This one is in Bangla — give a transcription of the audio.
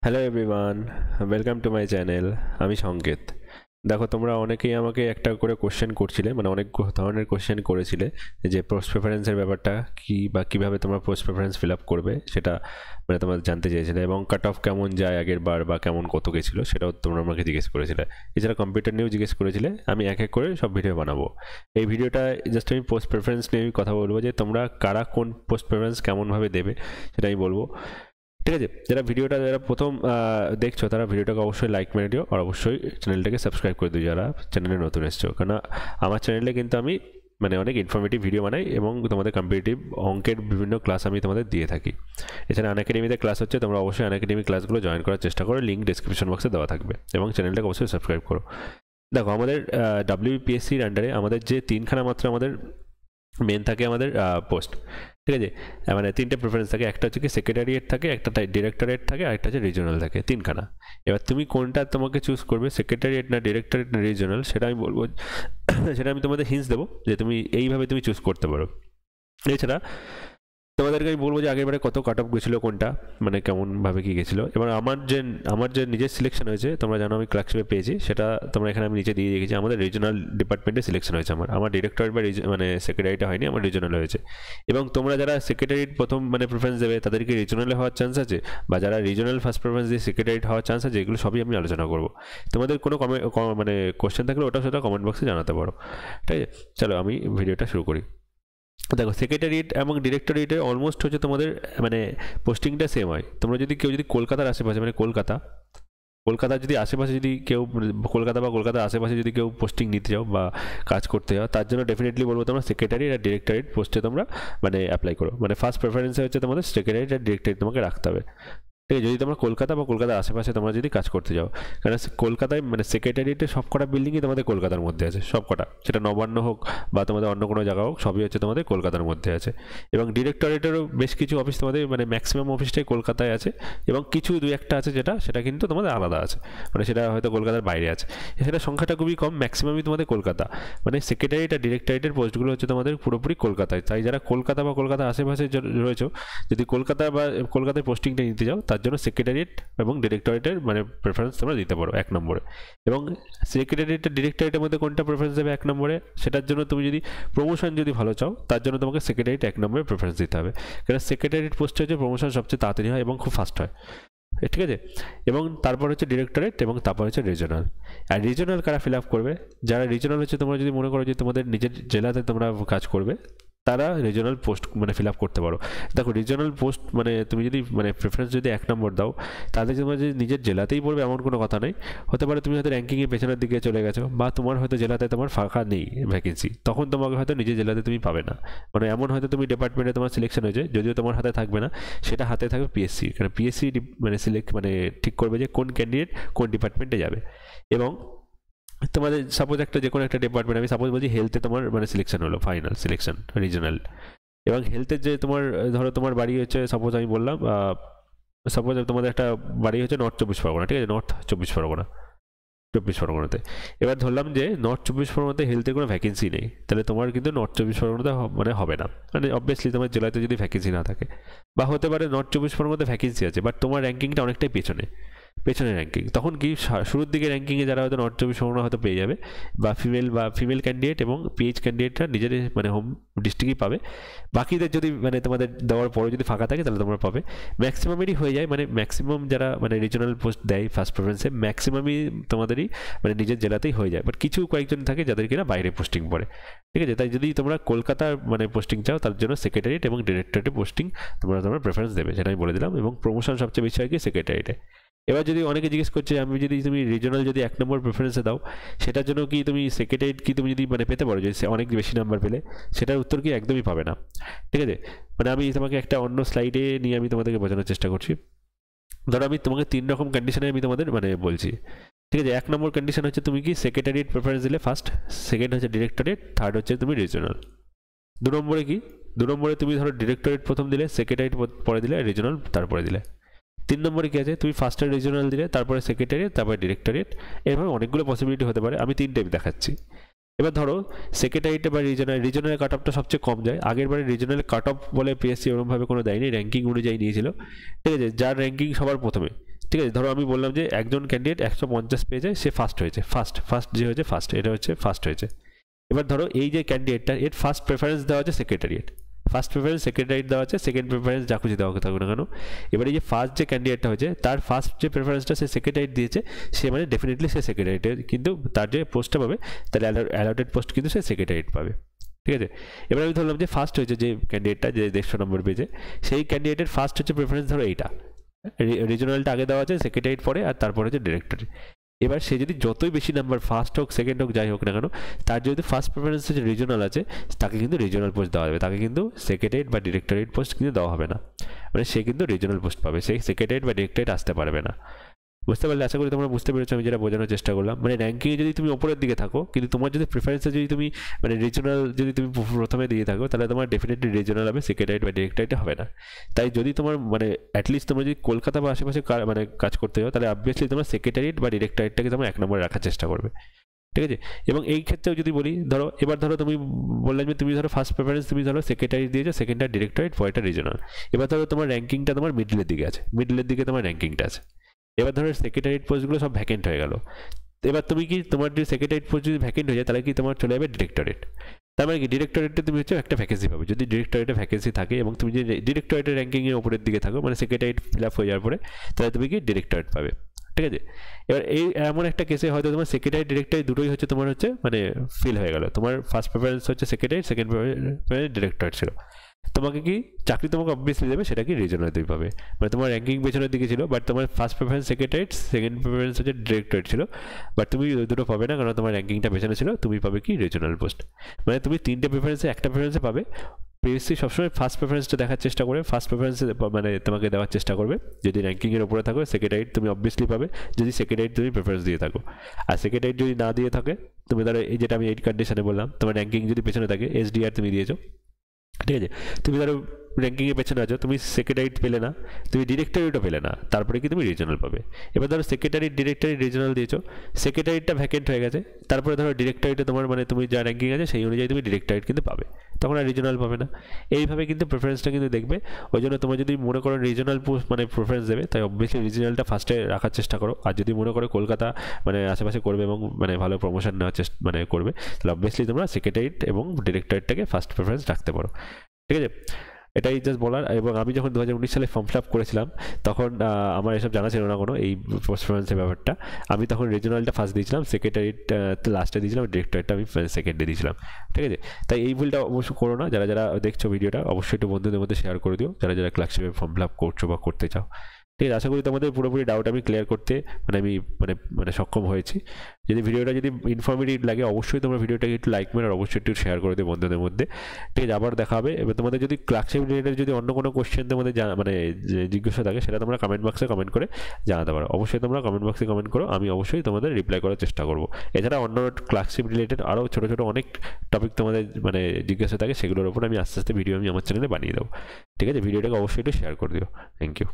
Hello everyone, welcome to my channel. আমি সংকেত। দেখো, তোমরা অনেকেই আমাকে একটা করে কোশ্চেন করছিলে, মানে অনেক ধরনের কোশ্চেন করেছিলে যে পোস্ট প্রেফারেন্সের ব্যাপারটা কি বা কীভাবে তোমরা পোস্ট প্রেফারেন্স ফিল আপ করবে সেটা মানে তোমরা জানতে চেয়েছিলে, এবং কাট অফ কেমন যায় আগের বার বা কেমন কত গেছিলো সেটাও তোমরা আমাকে জিজ্ঞেস করেছিলে। এছাড়া কম্পিউটার নিয়েও জিজ্ঞেস করেছিলে। আমি এক এক করে সব ভিডিও বানাবো। এই ভিডিওটা জাস্ট আমি পোস্ট প্রেফারেন্স নিয়ে কথা বলবো, যে তোমরা কারা কোন পোস্ট প্রেফারেন্স কেমনভাবে দেবে সেটা আমি বলবো। ঠিক আছে, যারা প্রথম দেখছো তারা ভিডিওটাকে অবশ্যই লাইক মেরে দিও, আর অবশ্যই চ্যানেলটাকে সাবস্ক্রাইব করে দিও যারা চ্যানেলে নতুন এসছো। কারণ আমার চ্যানেলে কিন্তু আমি মানে অনেক ইনফরমেটিভ ভিডিও বানাই এবং তোমাদের কম্পিটিটিভ অঙ্কের বিভিন্ন ক্লাস আমি তোমাদের দিয়ে থাকি। এছাড়া আনএকাডেমিতে ক্লাস হচ্ছে, তোমরা অবশ্যই আনএকাডেমি ক্লাসগুলো জয়েন করার চেষ্টা করো, লিঙ্ক ডিসক্রিপশন বক্সে দেওয়া থাকবে, এবং চ্যানেলটাকে অবশ্যই সাবস্ক্রাইব করো। দেখো, আমাদের WBPSCর আন্ডারে আমাদের যে তিনখানা মাত্র আমাদের মেন থাকে আমাদের পোস্ট। ঠিক আছে, মানে তিনটে প্রেফারেন্স থাকে, একটা হচ্ছে কি সেক্রেটারিয়েট থাকে, একটা ডিরেক্টরেট থাকে, আর একটা হচ্ছে রিজনাল থাকে, তিনখানা। এবার তুমি কোনটা তোমাকে চুজ করবে, সেক্রেটারিয়েট না ডিরেক্টরেট না রিজনাল, সেটা আমি বলবো। সেটা আমি তোমাদের হিন্টস দেবো যে তুমি এইভাবে তুমি চুজ করতে পারো। এছাড়া তোমাদেরকে আমি বলবো যে আগেরবারে কত কাট অফ গেছিলো, কোনটা মানে কেমনভাবে কী গেছিলো। এবার আমার যে নিজের সিলেকশন হয়েছে, তোমরা জানো আমি ক্লার্কশিপে পেয়েছি, সেটা তোমরা এখানে আমি নিচে দিয়ে রেখেছি। আমাদের রিজনাল ডিপার্টমেন্টে সিলেকশন হয়েছে আমার ডিরেক্টরেট বা মানে সেক্রেটারিটা হয়নি, আমার রিজনাল হয়েছে। এবং তোমরা যারা সেক্রেটারিট প্রথম মানে প্রেফারেন্স দেবে তাদেরকে রিজনালে হওয়ার চান্স আছে, বা যারা রিজনাল ফার্স্ট প্রেফারেন্স দিয়ে সেক্রেটারিট হওয়ার চান্স আছে, এগুলো সবই আমি আলোচনা করবো। তোমাদের কোনো মানে কোশ্চেন থাকলে ওটা সেটা কমেন্ট বক্সে জানাতে পারো। ঠিক আছে, চলো আমি ভিডিওটা শুরু করি। দেখো, সেক্রেটারিয়েট এবং ডিরেক্টরেটে অলমোস্ট হচ্ছে তোমাদের মানে পোস্টিংটা সেম হয়। তোমরা যদি কেউ যদি কলকাতার আশেপাশে মানে কলকাতার যদি আশেপাশে যদি কেউ কলকাতার আশেপাশে যদি কেউ পোস্টিং নিতে যাও বা কাজ করতে যাও, তার জন্য ডেফিনেটলি বলবো তোমরা সেক্রেটারিয়েট আর ডিরেক্টরেট পোস্টে তোমরা মানে অ্যাপ্লাই করো। মানে ফার্স্ট প্রেফারেন্সে হচ্ছে তোমাদের সেক্রেটারিয়েট আর ডিরেক্টরেট তোমাকে রাখতে হবে। ঠিক আছে, যদি তোমরা কলকাতার আশেপাশে তোমরা যদি কাজ করতে যাও, কারণ কলকাতায় মানে সেক্রেটারিয়েটে সব কটা বিল্ডিংই তোমাদের কলকাতার মধ্যে আছে, সব কটা, সেটা নবান্ন হোক বা তোমাদের অন্য কোনো জায়গা হোক, সবই হচ্ছে তোমাদের কলকাতার মধ্যে আছে। এবং ডিরেক্টরেটেরও বেশ কিছু অফিস তোমাদের মানে ম্যাক্সিমাম অফিসটাই কলকাতায় আছে, এবং কিছু দুই একটা আছে সেটা কিন্তু তোমাদের আলাদা আছে, মানে সেটা হয়তো কলকাতার বাইরে আছে। সেটা সংখ্যাটা খুবই কম, ম্যাক্সিমামই তোমাদের কলকাতা। মানে সেক্রেটারিয়েট আর ডিরেক্টরেটের পোস্টগুলো হচ্ছে তোমাদের পুরোপুরি কলকাতায়। তাই যারা কলকাতা বা কলকাতার আশেপাশে রয়েছে, যদি কলকাতায় পোস্টিংটা নিতে যাও, তার জন্য সেক্রেটারিয়েট এবং ডিরেক্টরেটের মানে প্রেফারেন্স তোমরা দিতে পারো 1 নম্বরে। এবং সেক্রেটারিয়েট আর ডিরেক্টরেটের মধ্যে কোনটা প্রেফারেন্স দেবে 1 নম্বরে, সেটার জন্য তুমি যদি প্রমোশন যদি ভালো চাও, তার জন্য তোমাকে সেক্রেটারিয়েট 1 নম্বরে প্রেফারেন্স দিতে হবে। কারণ সেক্রেটারিয়েট পোস্টে হচ্ছে প্রমোশন সবচেয়ে তাড়াতাড়ি হয় এবং খুব ফাস্ট হয়। ঠিক আছে, এবং তারপর হচ্ছে ডিরেক্টরেট, এবং তারপর হচ্ছে রিজনাল। আর রিজনাল কারা ফিল আপ করবে, যারা রিজনাল হচ্ছে তোমরা যদি মনে করো যে তোমাদের নিজের জেলাতে তোমরা কাজ করবে, তারা রিজনাল পোস্ট মানে ফিল আপ করতে পারো। দেখো, রিজনাল পোস্ট মানে তুমি যদি মানে প্রেফারেন্স যদি 1 নম্বর দাও, তাহলে তোমার যদি নিজের জেলাতেই পড়বে এমন কোনো কথা নেই। হতে পারে তুমি হয়তো র্যাঙ্কিংয়ে পেছনের দিকে চলে গেছো, বা তোমার হয়তো জেলাতে তোমার ফাঁকা নেই ভ্যাকেন্সি, তখন তোমাকে হয়তো নিজের জেলাতে তুমি পাবে না। মানে এমন হয়তো তুমি ডিপার্টমেন্টে তোমার সিলেকশন হয়েছে, যদিও তোমার হাতে থাকবে না, সেটা হাতে থাকবে PSC। কারণ PSC মানে মানে ঠিক করবে যে কোন ক্যান্ডিডেট কোন ডিপার্টমেন্টে যাবে। এবং তোমাদের সাপোজ একটা যে কোনো একটা ডিপার্টমেন্ট, আমি সাপোজ বলছি হেলথে তোমার মানে সিলেকশন হলো, ফাইনাল সিলেকশন রিজনাল। এবং হেলথের যে তোমার ধরো তোমার বাড়ি হচ্ছে, সাপোজ আমি বললাম সাপোজ তোমাদের একটা বাড়ি হচ্ছে নর্থ 24 পরগনা, ঠিক আছে, নর্থ 24 পরগনাতে। এবার ধরলাম যে নর্থ 24 পরগনাতে হেলথের কোনো ভ্যাকেন্সি নেই, তাহলে তোমার কিন্তু নর্থ 24 পরগনাতে মানে হবে না। মানে অবভিয়াসলি তোমার জেলাতে যদি ভ্যাকেন্সি না থাকে, বা হতে পারে নর্থ 24 পরগনাতে ভ্যাকেন্সি আছে বাট তোমার র্যাঙ্কিংটা অনেকটাই পেছনে র্যাঙ্কিং, তখন কি শুরুর দিকে র্যাঙ্কিংয়ে যারা হয়তো নর্থ 24 পরগনা হয়তো পেয়ে যাবে, বা ফিমেল ক্যান্ডিডেট এবং PH ক্যান্ডিডেটরা নিজেদের মানে হোম ডিস্ট্রিক্টই পাবে। বাকিদের যদি মানে তোমাদের দেওয়ার পরে যদি ফাঁকা থাকে, তাহলে তোমরা পাবে। ম্যাক্সিমামেরই হয়ে যায়, মানে ম্যাক্সিমাম যারা মানে রিজনাল পোস্ট দেয় ফার্স্ট প্রেফারেন্সে, ম্যাক্সিমামই তোমাদেরই মানে নিজের জেলাতেই হয়ে যায়। বাট কিছু কয়েকজন থাকে যাদের কিনা বাইরে পোস্টিং পড়ে। ঠিক আছে, তাই যদি তোমরা কলকাতার মানে পোস্টিং চাও, তার জন্য সেক্রেটারিয়েট এবং ডিরেক্টরেটে পোস্টিং তোমরা প্রেফারেন্স দেবে, সেটা আমি বলে দিলাম। এবং প্রমোশন সবচেয়ে বেশি হয় কি সেক্রেটারিয়েটে। এবার যদি অনেকে জিজ্ঞেস করছে, আমি যদি তুমি রিজনাল যদি 1 নম্বর প্রেফারেন্সে দাও, সেটার জন্য কি তুমি সেক্রেটারিয়েট কি তুমি যদি মানে পেতে পারো যে অনেক বেশি নাম্বার পেলে, সেটার উত্তর কি একদমই পাবে না। ঠিক আছে, মানে আমি তোমাকে একটা অন্য স্লাইডে নিয়ে আমি তোমাদেরকে বোঝানোর চেষ্টা করছি। ধরো আমি তোমাকে 3 রকম কন্ডিশনে আমি তোমাদের মানে বলছি। ঠিক আছে, 1 নম্বর কন্ডিশন হচ্ছে তুমি কি সেক্রেটারিয়েট প্রেফারেন্স দিলে ফার্স্ট, সেকেন্ড হচ্ছে ডিরেক্টরেট, থার্ড হচ্ছে তুমি রিজনাল। 2 নম্বরে কি, 2 নম্বরে তুমি ধরো ডিরেক্টরেট প্রথম দিলে, সেক্রেটারিয়েট পরে দিলে, রিজনাল তারপরে দিলে। 3 নম্বরে কি আছে, তুমি ফার্স্টে রিজনাল দিলে, তারপরে সেক্রেটারিয়েট, তারপরে ডিরেক্টরেট। এরভাবে অনেকগুলো পসিবিলিটি হতে পারে, আমি 3 টাইপ দেখাচ্ছি। এবার ধরো সেক্রেটারিয়েটে বা রিজনাল কাট অফটা সবচেয়ে কম যায়। আগের বারে রিজনাল কাট অফ বলে PSC ওরকমভাবে কোনো দেয়নি, র্যাঙ্কিং অনুযায়ী নিয়েছিল। ঠিক আছে, যার র্যাঙ্কিং সবার প্রথমে ঠিক আছে, ধরো আমি বললাম যে একজন ক্যান্ডিডেট 150 পেয়েছে, সে ফার্স্ট হয়েছে, ফার্স্ট যে হয়েছে ফার্স্ট, এটা হচ্ছে ফার্স্ট হয়েছে। এবার ধরো এই যে ক্যান্ডিডেটটা, এর ফার্স্ট প্রেফারেন্স দেওয়া আছে সেক্রেটারিয়েট, ফার্স্ট প্রেফারেন্স সেক্রেটারিয়েট দেওয়া আছে, সেকেন্ড প্রেফারেন্স যা খুশি দেওয়া থাকুক না কেন। এবার এই যে ফার্স্ট যে ক্যান্ডিডেটটা হয়েছে তার ফার্স্ট যে প্রেফারেন্সটা সে সেক্রেটারিয়েট দিয়েছে, সে মানে ডেফিনেটলি সে সেক্রেটারিয়েটে, কিন্তু তার যে পোস্টটা পাবে তার অ্যালটেড পোস্ট কিন্তু সে সেক্রেটারিয়েট পাবে। ঠিক আছে, এবার আমি ধরলাম যে ফার্স্ট হয়েছে যে ক্যান্ডিডেটটা, যে 150 নম্বর পেয়েছে, সেই ক্যান্ডিডেটের ফার্স্ট হচ্ছে প্রেফারেন্স ধরো এইটা, রিজনালটা আগে দেওয়া আছে, সেক্রেটারিয়েট পরে, আর তারপরে হচ্ছে ডিরেক্টরেট। এবার সে যদি যতই বেশি নাম্বার, ফার্স্ট হোক সেকেন্ড হোক যাই হোক না কেন, তার যদি ফার্স্ট প্রেফারেন্স হচ্ছে রিজনাল আছে, তাকে কিন্তু রিজনাল পোস্ট দেওয়া হবে, তাকে কিন্তু সেক্রেটারিয়েট বা ডিরেক্টরেট পোস্ট কিন্তু দেওয়া হবে না, মানে সে কিন্তু রিজনাল পোস্ট পাবে, সে সেক্রেটারিয়েট বা ডিরেক্টরেট আসতে পারবে না। বুঝতে পারলে? আশা করি তোমরা বুঝতে পেরেছো আমি যেটা বোঝানোর চেষ্টা করলাম। মানে র্যাঙ্কিংয়ে যদি তুমি ওপরের দিকে থাকো, কিন্তু তোমার যদি প্রেফারেন্সে যদি তুমি মানে রিজনাল যদি তুমি প্রথমে দিয়ে থাকো, তাহলে তোমার ডেফিনেটলি রিজনাল হবে, সেক্রেটারিয়েট বা ডিরেক্টরেট হবে না। তাই যদি তোমার মানে অ্যাটলিস্ট তোমরা যদি কলকাতা বা আশেপাশে মানে কাজ করতে যাও, তাহলে অবভিয়াসলি তোমরা সেক্রেটারিয়েট বা ডিরেক্টরেটটাকে তোমরা 1 নম্বরে রাখার চেষ্টা করবে। ঠিক আছে, এবং এই ক্ষেত্রেও যদি বলি, ধরো এবার ধরো তুমি বললে যে তুমি ধরো ফার্স্ট প্রেফারেন্স তুমি ধরো সেক্রেটারি দিয়েছো, সেকেন্ডটা ডিরেক্টরেট, পরেরটা রিজনাল। এবার ধরো তোমার র্যাঙ্কিংটা তোমার মিডলের দিকে আছে, মিডলের দিকে তোমার র্যাঙ্কিংটা আছে। এবার ধরো সেক্রেটারিয়েট পোস্টগুলো সব ভ্যাকেন্ট হয়ে গেল, এবার তুমি কি তোমার যদি সেক্রেটারিয়েট পোস্ট যদি ভ্যাকেন্ট হয়ে যায়, তাহলে কি তোমার চলে যাবে ডিরেক্টরেট। তার মানে কি ডিরেক্টরেটে তুমি হচ্ছে একটা ভ্যাকেন্সি পাবে, যদি ডিরেক্টরেটে ভ্যাকেন্সি থাকে এবং তুমি যদি ডিরেক্টরেটের র্যাঙ্কিংয়ের উপরের দিকে থাকো, মানে সেক্রেটারিয়েট ফিল আপ হয়ে যাওয়ার পরে, তাহলে তুমি কি ডিরেক্টরেট পাবে। ঠিক আছে, এবার এই এমন একটা কেসে হয়তো তোমার সেক্রেটারি ডিরেক্টরি দুটোই হচ্ছে তোমার হচ্ছে মানে ফিল হয়ে গেল, তোমার ফার্স্ট প্রেফারেন্স হচ্ছে সেক্রেটারি, সেকেন্ড প্রেফারেন্স ডিরেক্টরেট ছিল, তোমাকে কি চাকরি তোমাকে অবভিয়াসলি দেবে, সেটা কি রিজনাল তুমি পাবে। মানে তোমার র্যাঙ্কিং পেছনের দিকে ছিল, বাট তোমার first preference secretariat, second preference হচ্ছে ডিরেক্টরেট ছিল, বাট তুমি দুটো পাবে না, কারণ তোমার র্যাঙ্কিংটা পেছনে ছিল, তুমি পাবে কি রিজনাল পোস্ট। মানে তুমি 3টে প্রেফারেন্সে একটা প্রেফারেন্সে পাবে। পিএসসি সবসময় ফার্স্ট প্রেফারেন্সটা দেখার চেষ্টা করে, ফার্স্ট প্রেফারেন্সে মানে তোমাকে দেওয়ার চেষ্টা করবে। যদি র্যাঙ্কিংয়ের উপরে থাকো সেক্রেটারিয়েট তুমি অবভিয়াসলি পাবে, যদি সেক্রেটারিয়েট তুমি প্রেফারেন্স দিয়ে থাকো। আর সেক্রেটারিয়েট যদি না দিয়ে থাকে, তুমি ধরো এই যেটা আমি 8 কন্ডিশনে বললাম, তোমার র্যাঙ্কিং যদি পেছনে থাকে, এসডিআর তুমি দিয়েছো, ঠিক আছে, তুমি ধরো র্যাঙ্কিংয়ের পেছনে আছো, তুমি সেক্রেটারিয়েট পেলে না, তুমি ডিরেক্টরেটও পেলে না, তারপরে কি তুমি রিজনাল পাবে। এবার ধরো সেক্রেটারিয়েট ডিরেক্টরেট রিজনাল দিয়েছো, সেক্রেটারিয়েটটা ভ্যাকেন্ট হয়ে গেছে, তারপরে ধরো ডিরেক্টরেটে তোমার মানে তুমি যা র্যাঙ্কিং আছে সেই অনুযায়ী তুমি ডিরেক্টরেট কিন্তু পাবে, তখন আর রিজনাল পাবে না। এইভাবে কিন্তু প্রেফারেন্সটা কিন্তু দেখবে। ওই জন্য তোমার যদি মনে করো রিজনাল মানে প্রেফারেন্স দেবে, তাই অবভিয়াসলি রিজনালটা ফার্স্টে রাখার চেষ্টা করো। আর যদি মনে করো কলকাতা মানে আশেপাশে করবে এবং মানে ভালো প্রমোশন নেওয়ার চেষ্টা মানে করবে, তাহলে অবভিয়াসলি তোমরা সেক্রেটারিয়েট এবং ডিরেক্টরেটটাকে ফার্স্ট প্রেফারেন্স রাখতে পারো। ঠিক আছে, এটাই জাস্ট বলার। এবং আমি যখন 2019 সালে ফর্ম ফিল আপ করেছিলাম, তখন আমার এসব জানা ছিল না কোনো, এই পোস্ট প্রেফারেন্সের ব্যাপারটা। আমি তখন রিজনালটা ফার্স্ট দিয়েছিলাম, সেক্রেটারিয়েট লাস্টে দিয়েছিলাম, ডিরেক্টরেটটা আমি সেকেন্ডে দিয়েছিলাম। ঠিক আছে, তাই এই ভুলটা অবশ্যই করো না। যারা যারা দেখছো ভিডিওটা, অবশ্যই একটু বন্ধুদের মধ্যে শেয়ার করে দিও, যারা যারা ক্লার্কশিপে ফর্ম ফিল আপ করছো বা করতে চাও। ঠিক আছে, আশা করি তোমাদের পুরোপুরি ডাউট আমি ক্লিয়ার করতে আমি সক্ষম হয়েছি। যদি ভিডিওটা যদি ইনফরমেটিভ লাগে, অবশ্যই তোমরা ভিডিওটাকে একটু লাইক মেরে আর অবশ্যই একটু শেয়ার করে দিও বন্ধুদের মধ্যে। ঠিক আছে, আবার দেখা হবে। এবার তোমাদের যদি ক্লার্কশিপ রিলেটেড যদি অন্য কোনো কোশ্চেন তোমাদের জিজ্ঞাসা থাকে, সেটা তোমরা কমেন্ট বক্সে কমেন্ট করে জানাতে পারো। অবশ্যই তোমরা কমেন্ট বক্সে কমেন্ট করো, আমি অবশ্যই তোমাদের রিপ্লাই করার চেষ্টা করবো। এছাড়া অন্য ক্লার্কশিপ রিলেটেড আরও ছোটো ছোটো অনেক টপিক তোমাদের জিজ্ঞাসা থাকে, সেগুলোর উপর আমি আস্তে আস্তে ভিডিও আমি আমার চ্যানেলে বানিয়ে দেবো। ঠিক আছে, ভিডিওটাকে অবশ্যই একটু শেয়ার করে দিও। Thank you.